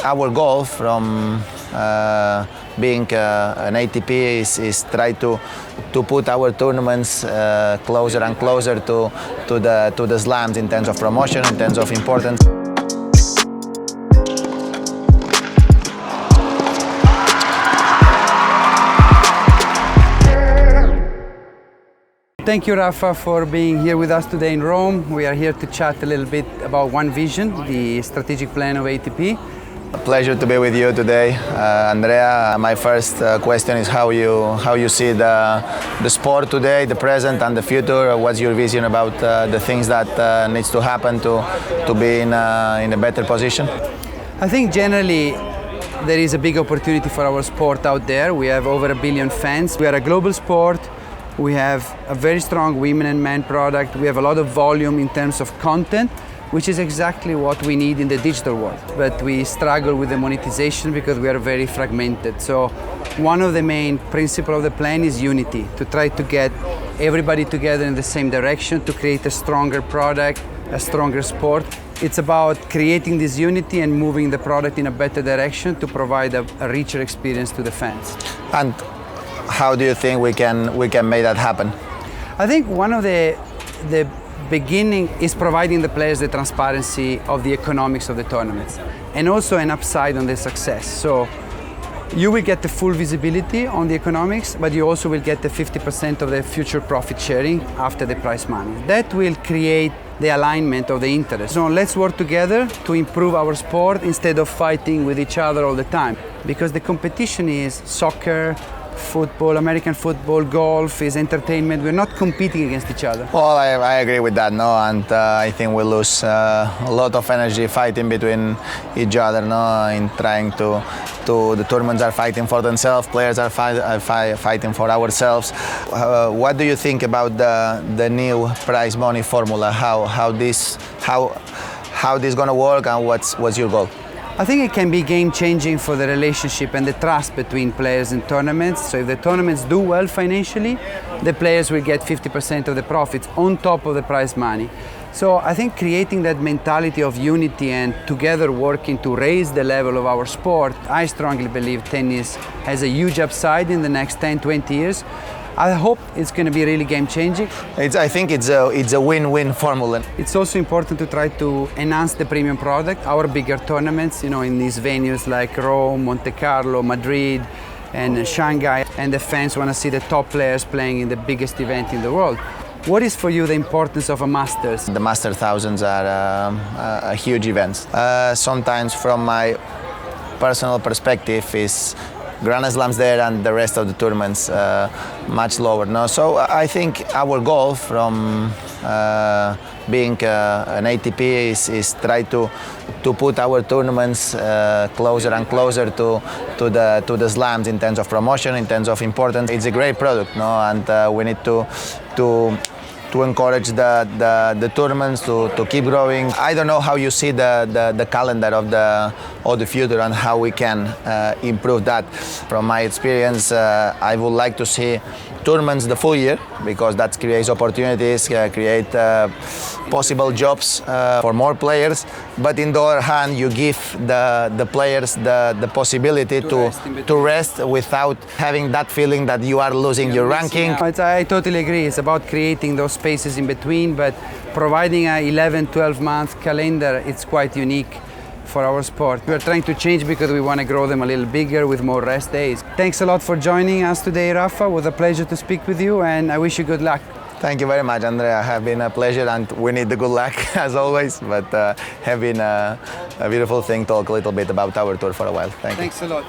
our goal from being an ATP is try to put our tournaments closer and closer to the slams in terms of promotion, in terms of importance. Thank you, Rafa, for being here with us today in Rome. We are here to chat a little bit about OneVision, the strategic plan of ATP. A pleasure to be with you today, Andrea. My first question is how you see the sport today, the present and the future. What's your vision about the things that needs to happen to be in a better position? I think generally there is a big opportunity for our sport out there. We have over 1 billion fans. We are a global sport. We have a very strong women and men product. We have a lot of volume in terms of content, which is exactly what we need in the digital world. But we struggle with the monetization because we are very fragmented. So one of the main principles of the plan is unity, to try to get everybody together in the same direction to create a stronger product, a stronger sport. It's about creating this unity and moving the product in a better direction to provide a richer experience to the fans. And how do you think we can make that happen? I think one of the beginning is providing the players the transparency of the economics of the tournaments and also an upside on the success. So you will get the full visibility on the economics, but you also will get the 50% of the future profit sharing after the prize money. That will create the alignment of the interest. So let's work together to improve our sport instead of fighting with each other all the time, because the competition is soccer, football, American football, golf, is entertainment. We're not competing against each other. Well, I agree with that, no, and I think we lose a lot of energy fighting between each other, no, in trying to the tournaments are fighting for themselves, players are fighting for ourselves. What do you think about the new prize money formula? How this gonna work, and what's your goal? I think it can be game-changing for the relationship and the trust between players and tournaments. So if the tournaments do well financially, the players will get 50% of the profits on top of the prize money. So I think creating that mentality of unity and together working to raise the level of our sport, I strongly believe tennis has a huge upside in the next 10, 20 years. I hope it's going to be really game-changing. I think it's a win-win formula. It's also important to try to enhance the premium product. Our bigger tournaments, in these venues like Rome, Monte Carlo, Madrid, and Shanghai, and the fans want to see the top players playing in the biggest event in the world. What is for you the importance of a Masters? The Master Thousands are a huge event. Sometimes from my personal perspective is Grand Slams there and the rest of the tournaments much lower. No? So I think our goal from being an ATP is try to put our tournaments closer and closer to the slams in terms of promotion, in terms of importance. It's a great product, no? And we need to encourage the tournaments to keep growing. I don't know how you see the calendar of the future and how we can improve that. From my experience, I would like to see tournaments the full year, because that creates opportunities, create possible jobs for more players. But in the other hand, you give the players the possibility to rest without having that feeling that you are losing your ranking. I totally agree. It's about creating those spaces in between, but providing a 11, 12-month calendar, it's quite unique for our sport. We're trying to change because we want to grow them a little bigger with more rest days. Thanks a lot for joining us today, Rafa. It was a pleasure to speak with you, and I wish you good luck. Thank you very much, Andrea. It has been a pleasure, and we need the good luck as always, but have been a beautiful thing to talk a little bit about our tour for a while. Thank you. Thanks a lot.